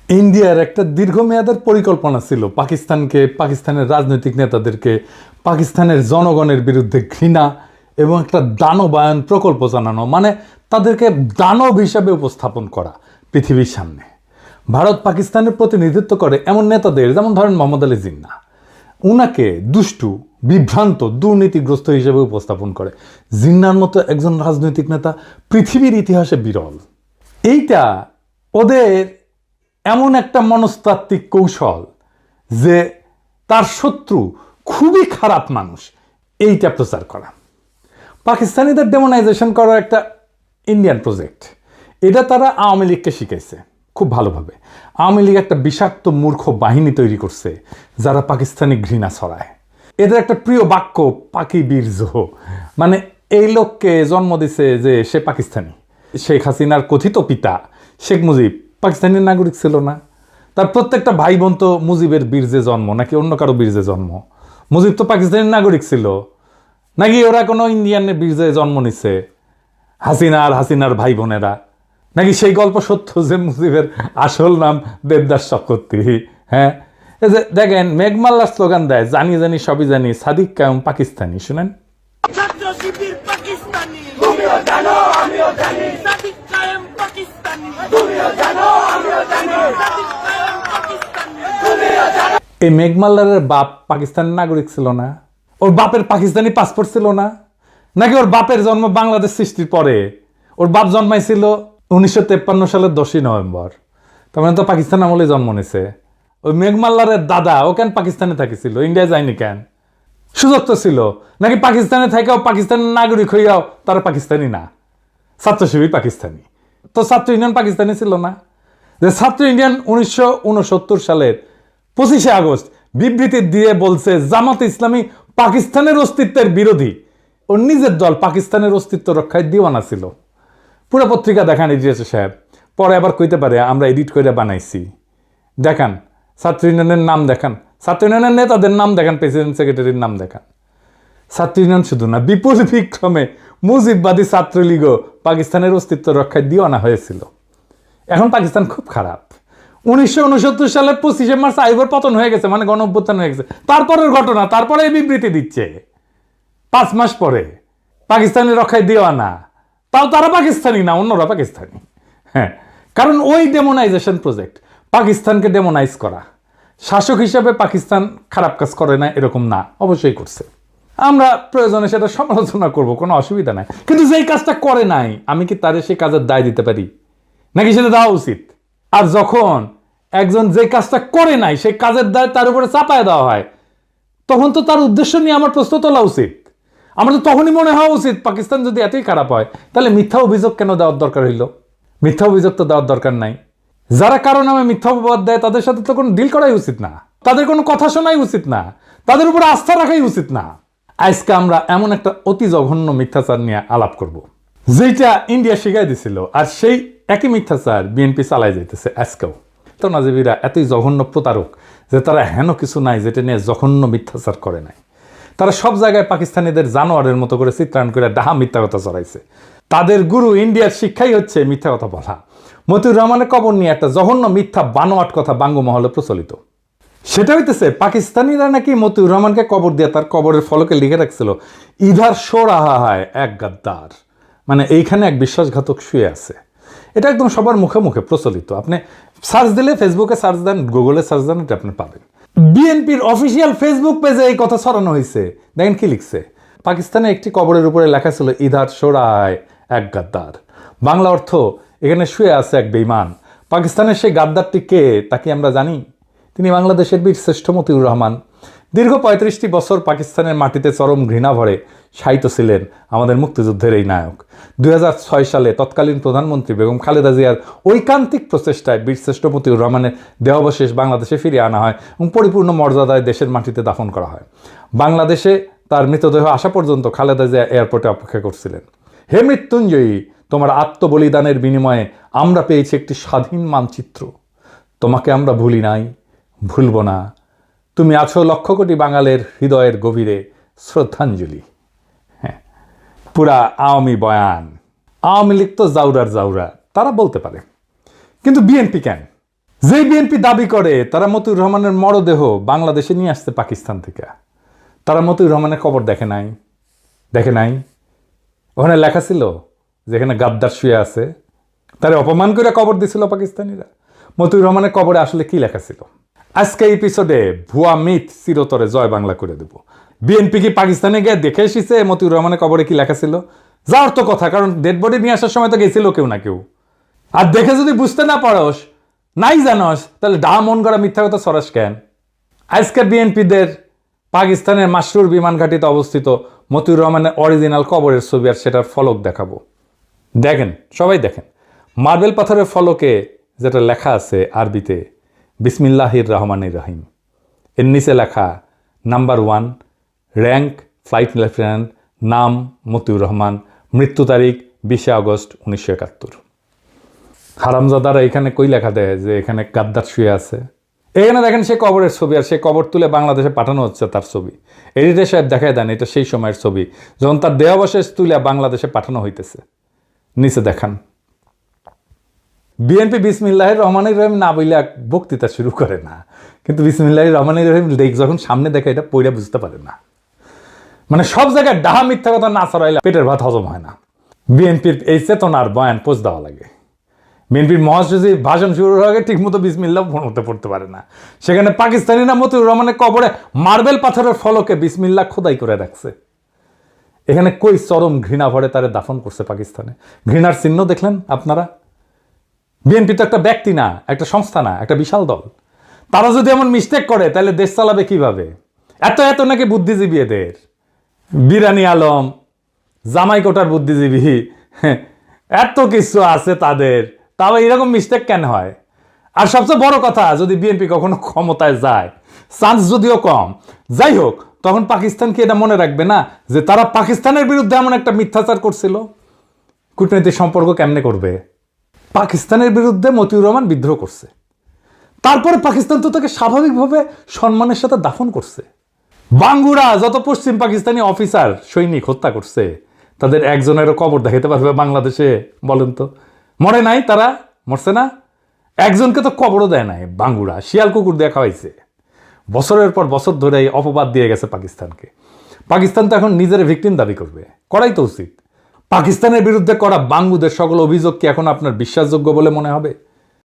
ইন্ডিয়ার একটা দীর্ঘমেয়াদের পরিকল্পনা ছিল পাকিস্তানের রাজনৈতিক নেতাদেরকে পাকিস্তানের জনগণের বিরুদ্ধে ঘৃণা এবং একটা দানবায়ন প্রকল্প জানানো, মানে তাদেরকে দানব হিসাবে উপস্থাপন করা পৃথিবীর সামনে। ভারত পাকিস্তানের প্রতিনিধিত্ব করে এমন নেতাদের, যেমন ধরেন মোহাম্মদ আলী জিন্নাহ, উনাকে দুষ্টু, বিভ্রান্ত, দুর্নীতিগ্রস্ত হিসেবে উপস্থাপন করে। জিন্নার মতো একজন রাজনৈতিক নেতা পৃথিবীর ইতিহাসে বিরল। এইটা ওদের এমন একটা মনস্তাত্ত্বিক কৌশল যে তার শত্রু খুবই খারাপ মানুষ, এইটা প্রচার করা। পাকিস্তানিদের ডেমোনাইজেশন করার একটা ইন্ডিয়ান প্রজেক্ট, এটা তারা আওয়ামী লীগকে শিখাইছে খুব ভালোভাবে। আওয়ামী লীগ একটা বিষাক্ত মূর্খ বাহিনী তৈরি করছে যারা পাকিস্তানি ঘৃণা ছড়ায়। এদের একটা প্রিয় বাক্য পাকি বীর্য, মানে এই লোককে জন্ম দিছে যে সে পাকিস্তানি। শেখ হাসিনার কথিত পিতা শেখ মুজিব পাকিস্তানি নাগরিক ছিল না? তার প্রত্যেকটা ভাই বোন তো মুজিবের বীর্যে জন্ম, নাকি অন্য কারো বীর্যে জন্ম? মুজিব তো পাকিস্তানি নাগরিক ছিল, নাকি ওরা কোনো ইন্ডিয়ানের বীর্যে জন্ম নিচ্ছে? হাসিনার ভাই বোনেরা, নাকি সেই গল্প সত্য যে মুজিবের আসল নাম দেবদাস চক্রবর্তী? হ্যাঁ, এই যে দেখেন মেঘমাল্লার স্লোগান দেয়, জানি জানি সবই জানি, সাদিক কায়েম পাকিস্তানি। শুনেন, এই মেঘমাল্লারের বাপ পাকিস্তানের নাগরিক ছিল না? ওর বাপের পাকিস্তানি পাসপোর্ট ছিল না? নাকি ওর বাপের জন্ম বাংলাদেশ সৃষ্টির পরে? ওর বাপ জন্মাইছিল 1953 সালের 10ই নভেম্বর, তার মানে তো পাকিস্তান আমলে জন্ম নিছে। ওই মেঘমাল্লারের দাদা ও কেন পাকিস্তানে থাকিছিল, ইন্ডিয়া যায়নি কেন? সুযোগ তো ছিল। নাকি পাকিস্তানে থাকাও পাকিস্তানের নাগরিক হইয়াও তারা পাকিস্তানি না, ছাত্র শিবির পাকিস্তানি? তো ছাত্র ইউনিয়ন পাকিস্তানি ছিল না? যে ছাত্র ইউনিয়ন 1969 সালের 25শে আগস্ট বিবৃতি দিয়ে বলছে জামাত ইসলামী পাকিস্তানের অস্তিত্বের বিরোধী। ওর নিজের দল পাকিস্তানের অস্তিত্ব রক্ষায় দিওয়ানা ছিল। পুরো পত্রিকা দেখান ইডিএস সাহেব, পরে আবার কইতে পারে আমরা এডিট করে বানাইছি। দেখান ছাত্র ইউনিয়নের নাম দেখান, ছাত্র ইউনিয়নের নেতাদের নাম দেখান, প্রেসিডেন্ট সেক্রেটারির নাম দেখান। ছাত্র ইউনিয়ন শুধু না, বিপুল বিক্রমে মুজিববাদী ছাত্রলীগও পাকিস্তানের অস্তিত্ব রক্ষায় দিওয়ানা হয়েছিল। এখন পাকিস্তান খুব খারাপ। 1969 সালে 25শে মার্চ আইয়ুবের পতন হয়ে গেছে, মানে গণ অভ্যুত্থান হয়ে গেছে। তারপরের ঘটনা, তারপরে এই বিবৃতি দিচ্ছে 5 মাস পরে পাকিস্তানের রক্ষায় দিওয়ানা। তাও তারা পাকিস্তানি না, অন্যরা পাকিস্তানি। হ্যাঁ, কারণ ওই ডেমোনাইজেশন প্রজেক্ট, পাকিস্তানকে ডেমোনাইজ করা। শাসক হিসাবে পাকিস্তান খারাপ কাজ করে না এরকম না, অবশ্যই করছে। আমরা প্রয়োজনে সেটা সমালোচনা করব, কোনো অসুবিধা নাই। কিন্তু যেই কাজটা করে নাই, আমি কি তারে সেই কাজের দায় দিতে পারি? নাকি সেটা দেওয়া উচিত? আর যখন একজন যে কাজটা করে নাই সেই কাজের দায় তার উপরে চাপায় দেওয়া হয়, তখন তো তার উদ্দেশ্য নিয়ে আমার প্রশ্ন তোলা উচিত। আমার তো তখনই মনে হওয়া উচিত পাকিস্তান যদি এতই খারাপ হয় তাহলে মিথ্যা অভিযোগ কেন দেওয়ার দরকার হইল? মিথ্যা অভিযোগ তো দেওয়ার দরকার নাই। যারা কারো নামে মিথ্যা অপবাদ দেয় তাদের সাথে তো কোনো ডিল করাই উচিত না, তাদের কোনো কথা শোনাই উচিত না, তাদের উপরে আস্থা রাখাই উচিত না। আজকে আমরা এমন একটা অতি জঘন্য মিথ্যাচার নিয়ে আলাপ করব, যেটা ইন্ডিয়া শিখাই দিছিল, আর সেই একই মিথ্যাচার বিএনপি চালাই যাইতেছে আজকেও। তো নাজিবিরা এতই জঘন্য প্রতারক যে তারা হেন কিছু নাই যেটা নিয়ে জঘন্য মিথ্যাচার করে নাই। তারা সব জায়গায় পাকিস্তানিদের জানোয়ারের মতো করে চিত্রায়ন করে ডাহা মিথ্যা কথা চড়াইছে। তাদের গুরু ইন্ডিয়ার শিক্ষাই হচ্ছে মিথ্যা কথা বলা। মতিউর রহমানের কবর নিয়ে একটা জঘন্য মিথ্যা বানোয়াট কথা বাঙ্গমহলে প্রচলিত। সেটা হইতেছে পাকিস্তানিরা নাকি মতিউর রহমানকে কবর দিয়ে তার কবরের ফলকে লিখে রাখছিল, ইধার শো রাহা হায় এক গাদ্দার, মানে এইখানে এক বিশ্বাসঘাতক শুয়ে আছে। এটা একদম সবার মুখে মুখে প্রচলিত। আপনি সার্চ দিলে, ফেসবুকে সার্চ দেন, গুগলে সার্চ দেন, এটা আপনি পাবেন। বিএনপির অফিসিয়াল ফেসবুক পেজে এই কথা ছড়ানো হয়েছে। দেখেন কি লিখছে, পাকিস্তানে একটি কবরের উপরে লেখা ছিল ইধার শো রাহা হায় এক গাদ্দার। বাংলা অর্থ, এখানে শুয়ে আছে এক বেঈমান। পাকিস্তানের সেই গাদ্দারটি কে তা কি আমরা জানি? তিনি বাংলাদেশের বীরশ্রেষ্ঠ মতিউর রহমান। দীর্ঘ 35টি বছর পাকিস্তানের মাটিতে চরম ঘৃণা ভরে শায়িত ছিলেন আমাদের মুক্তিযুদ্ধের এই নায়ক। 2006 সালে তৎকালীন প্রধানমন্ত্রী বেগম খালেদা জিয়ার ঐকান্তিক প্রচেষ্টায় বীরশ্রেষ্ঠ মতিউর রহমানের দেহাবশেষ বাংলাদেশে ফিরিয়ে আনা হয় এবং পরিপূর্ণ মর্যাদায় দেশের মাটিতে দাফন করা হয়। বাংলাদেশে তার মৃতদেহ আসা পর্যন্ত খালেদা জিয়া এয়ারপোর্টে অপেক্ষা করছিলেন। হে মৃত্যুঞ্জয়ী, তোমার আত্মবলিদানের বিনিময়ে আমরা পেয়েছি একটি স্বাধীন মানচিত্র। তোমাকে আমরা ভুলি নাই, ভুলব না। তুমি আছো লক্ষ কোটি বাঙালের হৃদয়ের গভীরে শ্রদ্ধাঞ্জলি। হ্যাঁ, পুরা আওয়ামী বয়ান। আওয়ামী লীগ তো জাউরার জাউরা, তারা বলতে পারে, কিন্তু বিএনপি কেন? যেই বিএনপি দাবি করে তারা মতিউর রহমানের মরদেহ বাংলাদেশে নিয়ে আসছে পাকিস্তান থেকে, তারা মতিউর রহমানের কবর দেখে নাই। ওখানে লেখা ছিল যেখানে গাদ্দার শুয়ে আছে তারা অপমান করে কবর দিছিল পাকিস্তানিরা। মতিউর রহমানের কবরে আসলে কি লেখা ছিল? আজকে এপিসোডে ভুয়া মিথ চিরতরে জয় বাংলা করে দেব। বিএনপি কি পাকিস্তানে গিয়ে দেখে এসেছে মতিউর রহমানের কবরে কি লেখা ছিল? যাওয়ার তো কথা, কারণ ডেড বডি নিয়ে আসার সময় তো গেছিল কেউ না কেউ। আর দেখে যদি বুঝতে না পারস, নাই জানস, তাহলে ডা মন করা মিথ্যা কথা সরাস কেন? আজকে বিএনপিদের পাকিস্তানের মাসরুর বিমান ঘাঁটিতে অবস্থিত মতিউর রহমানের অরিজিনাল কবরের ছবি আর সেটার ফলক দেখাবো। দেখেন, সবাই দেখেন, মার্বেল পাথরের ফলকে যেটা লেখা আছে আরবিতে বিসমিল্লাহির রহমানির রহিম, এর নিচে লেখা নাম্বার 1, র্যাঙ্ক ফ্লাইট লেফটেন্যান্ট, নাম মতিউর রহমান, মৃত্যু তারিখ 20 আগস্ট 1971। হারামজাদারা এখানে কই লেখা দেয় যে এখানে গাদ্দার শুয়ে আছে? এখানে দেখেন সে কবরের ছবি, আর সে কবর তুলে বাংলাদেশে পাঠানো হচ্ছে তার ছবি। এডিটর সাহেব দেখায় দেন এটা সেই সময়ের ছবি যখন তার দেহাবশেষ তুলে বাংলাদেশে পাঠানো হইতেছে। নিচে দেখান, বিএনপি বিসমিল্লাহির রহমানির রহিম না বইলে বক্তৃতা শুরু করে না, কিন্তু বিসমিল্লাহির রহমানির রহিম যখন সামনে দেখে এটা পইরা বুঝতে পারে না। মানে সব জায়গায় ডাহা মিথ্যা কথা না ছড়াইলে পেটের ভাত হজম হয় না। বিএনপির এই চেতনার বয়ান পোস্ট দেওয়া লাগে। বিএনপির মহাসচিব ভাষণ শুরুর আগে ঠিক মতো বিসমিল্লাহ পড়তে পারে না। সেখানে পাকিস্তানিরা মতিউর রহমানের কবরে মার্বেল পাথরের ফলকে বিসমিল্লাহ খোদাই করে রাখছে। এখানে কই চরম ঘৃণা ভরে তারে দাফন করছে পাকিস্তানে। ঘৃণার চিহ্ন দেখলেন আপনারা? বিএনপি তো একটা ব্যক্তি না, একটা সংস্থা না, একটা বিশাল দল। তারা যদি এমন মিস্টেক করে তাহলে দেশ চালাবে কিভাবে? এত এত নাকি বুদ্ধিজীবী এদের, বিরানি আলম, জামাই কোটার বুদ্ধিজীবী, এত কিছু আছে তাদের, তাও এরকম মিস্টেক কেন হয়? আর সবচেয়ে বড় কথা, যদি বিএনপি কখনো ক্ষমতায় যায়, চান্স যদিও কম, যাই হোক, তখন পাকিস্তান কি এটা মনে রাখবে না যে তারা পাকিস্তানের বিরুদ্ধে এমন একটা মিথ্যাচার করছিল? কূটনৈতিক সম্পর্ক কেমনে করবে? পাকিস্তানের বিরুদ্ধে মতিউর রহমান বিদ্রোহ করছে, তারপরে পাকিস্তান তো তাকে স্বাভাবিকভাবে সম্মানের সাথে দাফন করছে। বাঙ্গুরা যত পশ্চিম পাকিস্তানি অফিসার সৈনিক হত্যা করছে, তাদের একজনেরও কবর দেখাতে পারবে বাংলাদেশে? বলেন তো, মরে নাই? তারা মরছে না? একজনকে তো কবরও দেয় নাই বাঙ্গুরা, শিয়াল কুকুর দিয়ে খাওয়াইছে। বছরের পর বছর ধরে এই অপবাদ দিয়ে গেছে পাকিস্তানকে। পাকিস্তান তো এখন নিজের ভিকটিম দাবি করবে, করাই তো উচিত। পাকিস্তানের বিরুদ্ধে করা বাঙ্গুদের সকল অভিযোগ কি এখন আপনার বিশ্বাসযোগ্য বলে মনে হবে?